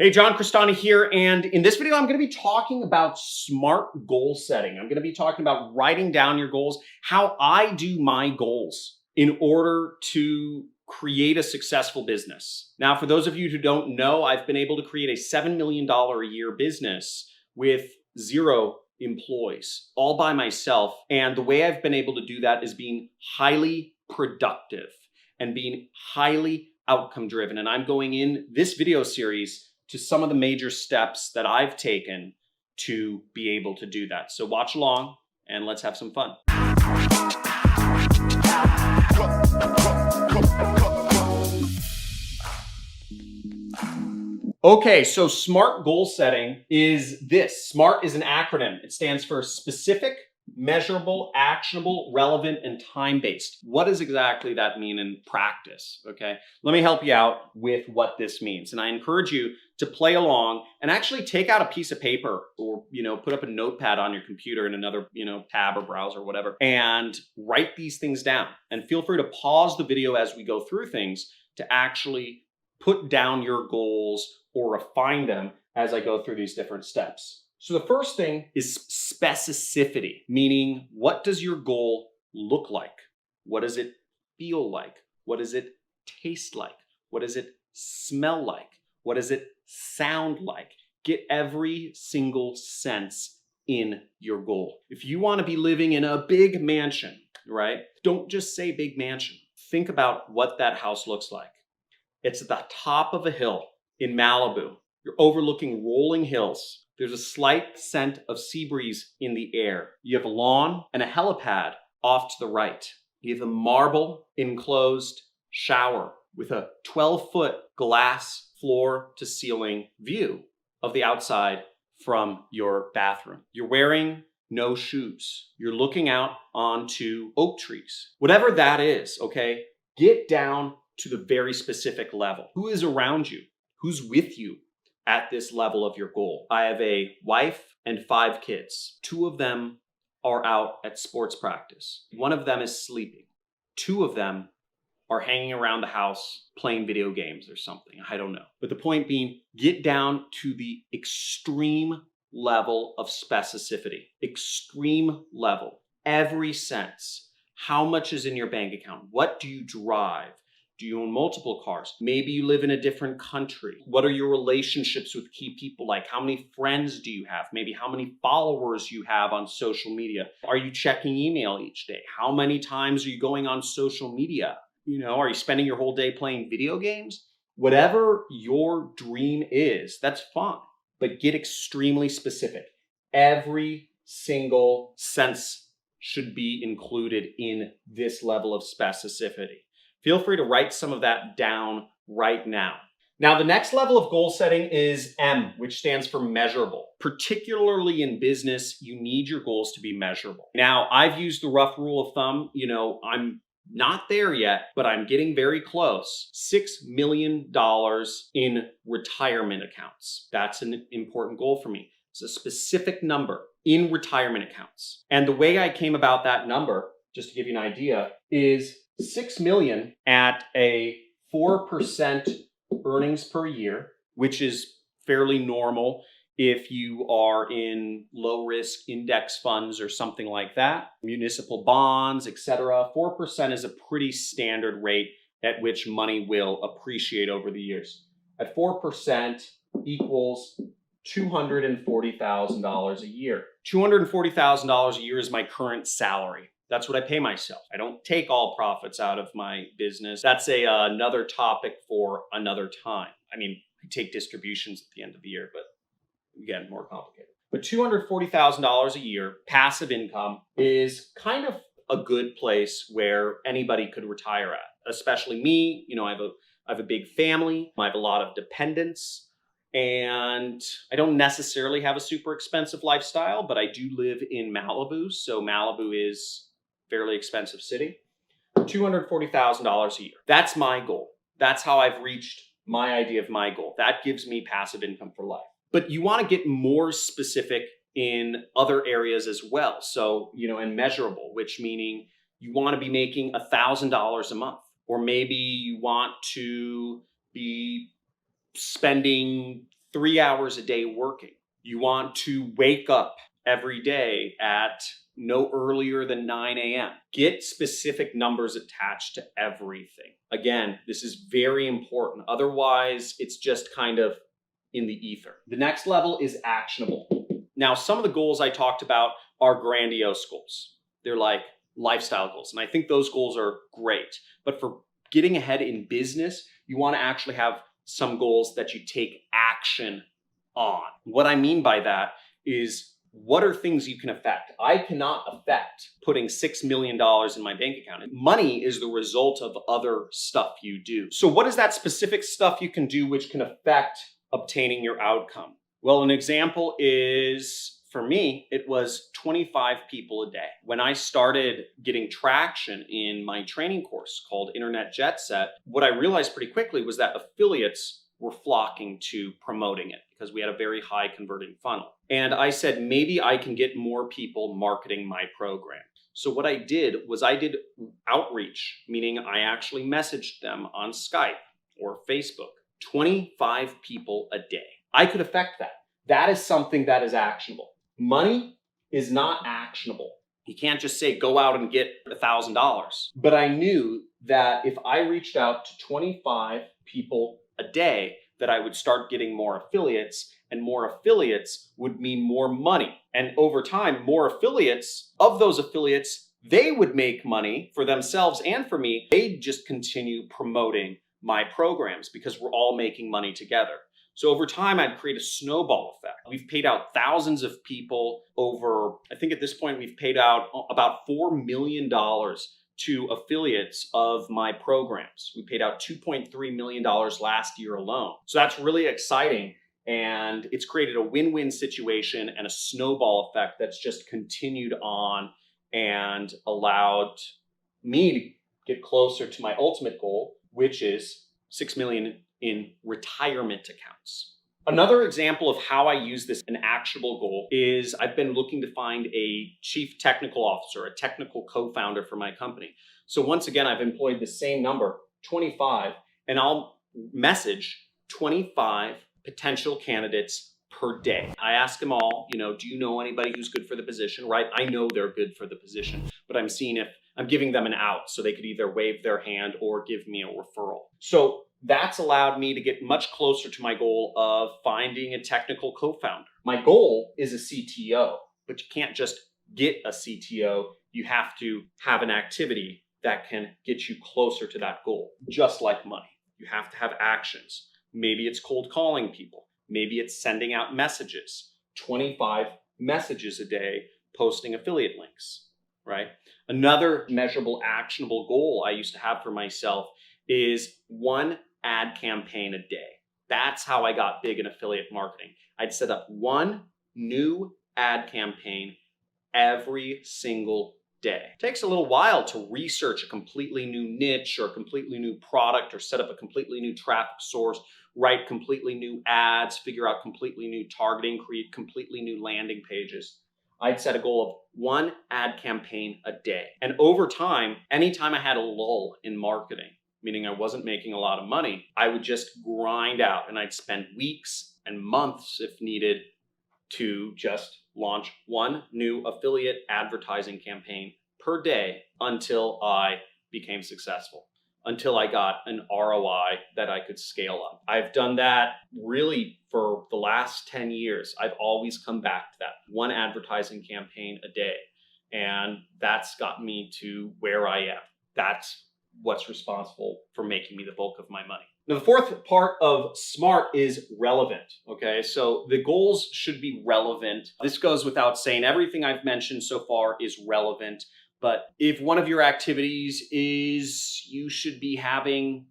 Hey, John Crestani here, and in this video, I'm going to be talking about SMART goal setting. I'm going to be talking about writing down your goals, how I do my goals in order to create a successful business. Now, for those of you who don't know, I've been able to create a $7 million a year business with 0 employees, all by myself. And the way I've been able to do that is being highly productive and being highly outcome driven. And I'm going in this video series to some of the major steps that I've taken to be able to do that. So watch along and let's have some fun. Okay, so SMART goal setting is this. SMART is an acronym. It stands for specific, measurable, actionable, relevant, and time-based. What does exactly that mean in practice? Okay, let me help you out with what this means. And I encourage you to play along and actually take out a piece of paper or, put up a notepad on your computer in another, tab or browser or whatever, and write these things down. And feel free to pause the video as we go through things to actually put down your goals or refine them as I go through these different steps. So the first thing is specificity, meaning what does your goal look like? What does it feel like? What does it taste like? What does it smell like? What does it sound like? Get every single sense in your goal. If you want to be living in a big mansion, right? Don't just say big mansion. Think about what that house looks like. It's at the top of a hill in Malibu. You're overlooking rolling hills. There's a slight scent of sea breeze in the air. You have a lawn and a helipad off to the right. You have a marble enclosed shower with a 12-foot glass floor to ceiling view of the outside from your bathroom. You're wearing no shoes. You're looking out onto oak trees. Whatever that is, okay, get down to the very specific level. Who is around you? Who's with you at this level of your goal? I have a wife and 5 kids. 2 of them are out at sports practice. 1 of them is sleeping. 2 of them are hanging around the house playing video games or something. I don't know. But the point being, get down to the extreme level of specificity. Extreme level. Every sense. How much is in your bank account? What do you drive? Do you own multiple cars? Maybe you live in a different country. What are your relationships with key people like? How many friends do you have? Maybe how many followers you have on social media? Are you checking email each day? How many times are you going on social media? Are you spending your whole day playing video games? Whatever your dream is, that's fine, but get extremely specific. Every single sense should be included in this level of specificity. Feel free to write some of that down right now. Now, the next level of goal setting is M, which stands for measurable. Particularly in business, you need your goals to be measurable. Now, I've used the rough rule of thumb. I'm not there yet, but I'm getting very close. $6 million in retirement accounts. That's an important goal for me. It's a specific number in retirement accounts. And the way I came about that number, just to give you an idea, is 6 million at a 4% earnings per year, which is fairly normal if you are in low risk index funds or something like that, municipal bonds, etc. 4% is a pretty standard rate at which money will appreciate over the years. At 4% equals $240,000 a year. $240,000 a year is my current salary. That's what I pay myself. I don't take all profits out of my business. That's another topic for another time. I take distributions at the end of the year, but again, more complicated. But $240,000 a year, passive income, is kind of a good place where anybody could retire at, especially me. I have a big family. I have a lot of dependents. And I don't necessarily have a super expensive lifestyle, but I do live in Malibu. So Malibu is fairly expensive city. $240,000 a year. That's my goal. That's how I've reached my idea of my goal. That gives me passive income for life. But you want to get more specific in other areas as well. So, and measurable, which meaning you want to be making $1,000 a month, or maybe you want to be spending 3 hours a day working. You want to wake up every day at no earlier than 9 a.m. Get specific numbers attached to everything. Again, this is very important. Otherwise, it's just kind of in the ether. The next level is actionable. Now, some of the goals I talked about are grandiose goals. They're like lifestyle goals. And I think those goals are great. But for getting ahead in business, you want to actually have some goals that you take action on. What I mean by that is, what are things you can affect? I cannot affect putting $6 million in my bank account. Money is the result of other stuff you do. So what is that specific stuff you can do which can affect obtaining your outcome? Well, an example is, for me, it was 25 people a day. When I started getting traction in my training course called Internet Jetset, what I realized pretty quickly was that affiliates were flocking to promoting it because we had a very high converting funnel. And I said, maybe I can get more people marketing my program. So what I did was I did outreach, meaning I actually messaged them on Skype or Facebook, 25 people a day. I could affect that. That is something that is actionable. Money is not actionable. You can't just say, go out and get $1,000. But I knew that if I reached out to 25 people a day, that I would start getting more affiliates, and more affiliates would mean more money. And over time, more affiliates, of those affiliates, they would make money for themselves and for me. They'd just continue promoting my programs because we're all making money together. So over time, I'd create a snowball effect. We've paid out thousands of people over, I think at this point, we've paid out about $4 million to affiliates of my programs. We paid out $2.3 million last year alone. So that's really exciting. And it's created a win-win situation and a snowball effect that's just continued on and allowed me to get closer to my ultimate goal, which is 6 million in retirement accounts. Another example of how I use this an actionable goal is I've been looking to find a chief technical officer, a technical co-founder for my company. So once again, I've employed the same number, 25, and I'll message 25 potential candidates per day. I ask them all, do you know anybody who's good for the position, right? I know they're good for the position, but I'm seeing if I'm giving them an out so they could either wave their hand or give me a referral. So that's allowed me to get much closer to my goal of finding a technical co-founder. My goal is a CTO, but you can't just get a CTO. You have to have an activity that can get you closer to that goal, just like money. You have to have actions. Maybe it's cold calling people. Maybe it's sending out messages, 25 messages a day, posting affiliate links, right? Another measurable, actionable goal I used to have for myself is 1 ad campaign a day. That's how I got big in affiliate marketing. I'd set up 1 new ad campaign every single day. It takes a little while to research a completely new niche or a completely new product or set up a completely new traffic source, write completely new ads, figure out completely new targeting, create completely new landing pages. I'd set a goal of 1 ad campaign a day. And over time, anytime I had a lull in marketing, meaning I wasn't making a lot of money, I would just grind out and I'd spend weeks and months if needed to just launch 1 new affiliate advertising campaign per day until I became successful, until I got an ROI that I could scale up. I've done that really for the last 10 years. I've always come back to that 1 advertising campaign a day. And that's got me to where I am. That's what's responsible for making me the bulk of my money. Now, the fourth part of SMART is relevant, okay? So the goals should be relevant. This goes without saying. Everything I've mentioned so far is relevant. But if one of your activities is you should be having,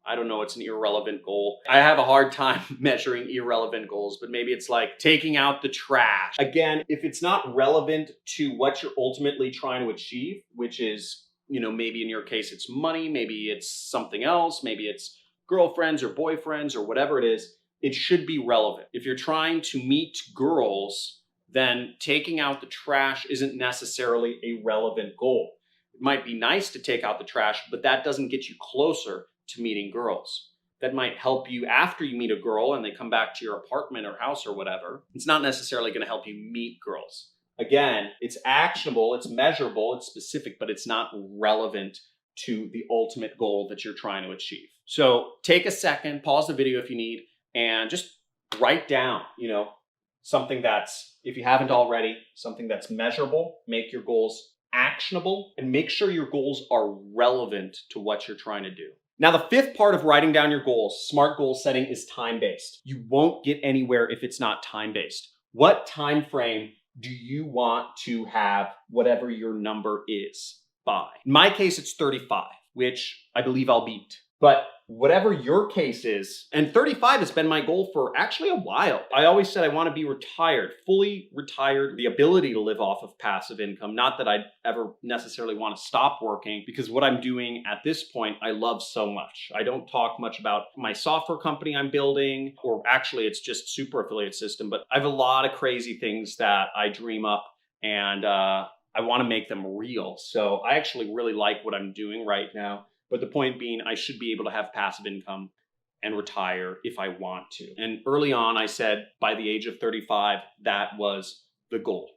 I don't know, it's an irrelevant goal. I have a hard time measuring irrelevant goals, but maybe it's like taking out the trash. Again, if it's not relevant to what you're ultimately trying to achieve, which is, maybe in your case, it's money, maybe it's something else, maybe it's girlfriends or boyfriends or whatever it is, it should be relevant. If you're trying to meet girls, then taking out the trash isn't necessarily a relevant goal. It might be nice to take out the trash, but that doesn't get you closer to meeting girls. that might help you after you meet a girl and they come back to your apartment or house or whatever. It's not necessarily going to help you meet girls. Again, it's actionable, it's measurable, it's specific, but it's not relevant to the ultimate goal that you're trying to achieve. So take a second, pause the video if you need, and just write down, something that's, if you haven't already, something that's measurable. Make your goals actionable and make sure your goals are relevant to what you're trying to do. Now, the fifth part of writing down your goals, SMART goal setting, is time-based. You won't get anywhere if it's not time-based. What time frame do you want to have whatever your number is by? In my case, it's 35, which I believe I'll beat. But whatever your case is, and 35 has been my goal for actually a while. I always said I want to be retired, fully retired, the ability to live off of passive income. Not that I'd ever necessarily want to stop working, because what I'm doing at this point, I love so much. I don't talk much about my software company I'm building, or actually it's just super affiliate system, but I have a lot of crazy things that I dream up, and I want to make them real. So I actually really like what I'm doing right now. But the point being, I should be able to have passive income and retire if I want to. And early on, I said by the age of 35, that was the goal.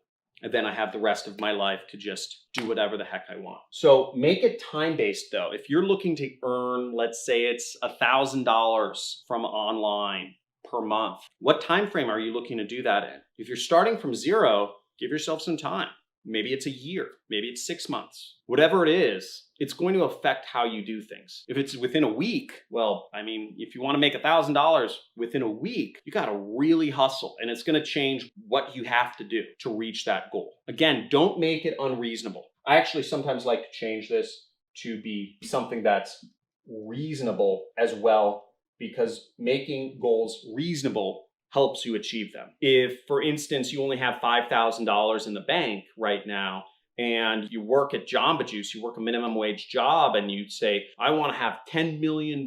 And then I have the rest of my life to just do whatever the heck I want. So make it time-based though. If you're looking to earn, let's say it's $1,000 from online per month, what time frame are you looking to do that in? If you're starting from zero, give yourself some time. Maybe it's a year, maybe it's 6 months. Whatever it is, it's going to affect how you do things. If it's within a week, well, I mean, if you want to make $1,000 within a week, you got to really hustle, and it's going to change what you have to do to reach that goal. Again, don't make it unreasonable. I actually sometimes like to change this to be something that's reasonable as well, because making goals reasonable helps you achieve them. If, for instance, you only have $5,000 in the bank right now, and you work at Jamba Juice, you work a minimum wage job, and you say, I want to have $10 million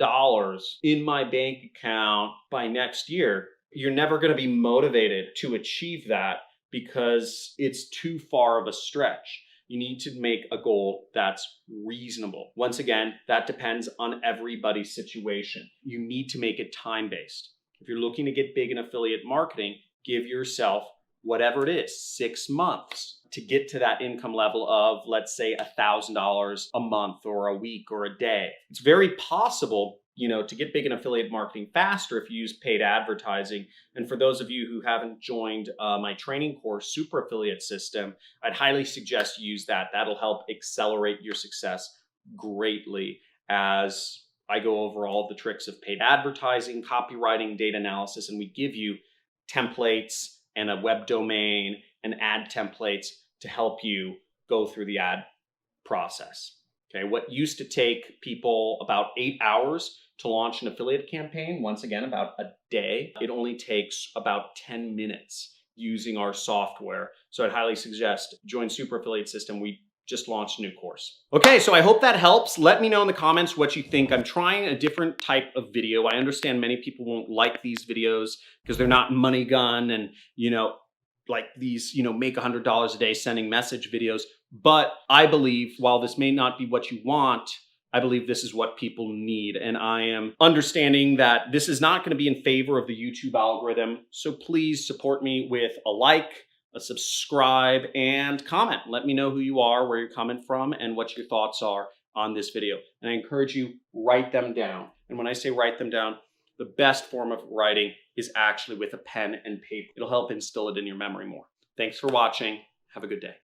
in my bank account by next year, you're never going to be motivated to achieve that because it's too far of a stretch. You need to make a goal that's reasonable. Once again, that depends on everybody's situation. You need to make it time-based. If you're looking to get big in affiliate marketing, give yourself whatever it is, 6 months to get to that income level of, let's say, $1,000 a month or a week or a day. It's very possible, to get big in affiliate marketing faster if you use paid advertising. And for those of you who haven't joined my training course, Super Affiliate System, I'd highly suggest you use that. That'll help accelerate your success greatly as I go over all the tricks of paid advertising, copywriting, data analysis, and we give you templates and a web domain and ad templates to help you go through the ad process. Okay, what used to take people about 8 hours to launch an affiliate campaign, once again, about a day, it only takes about 10 minutes using our software. So I'd highly suggest join Super Affiliate System. We just launched a new course. Okay, so I hope that helps. Let me know in the comments what you think. I'm trying a different type of video. I understand many people won't like these videos because they're not money gun and, like these, make $100 a day sending message videos. But I believe while this may not be what you want, I believe this is what people need. And I am understanding that this is not going to be in favor of the YouTube algorithm. So please support me with a like, a subscribe, and comment. Let me know who you are, where you're coming from, and what your thoughts are on this video. And I encourage you, write them down. And when I say write them down, the best form of writing is actually with a pen and paper. It'll help instill it in your memory more. Thanks for watching. Have a good day.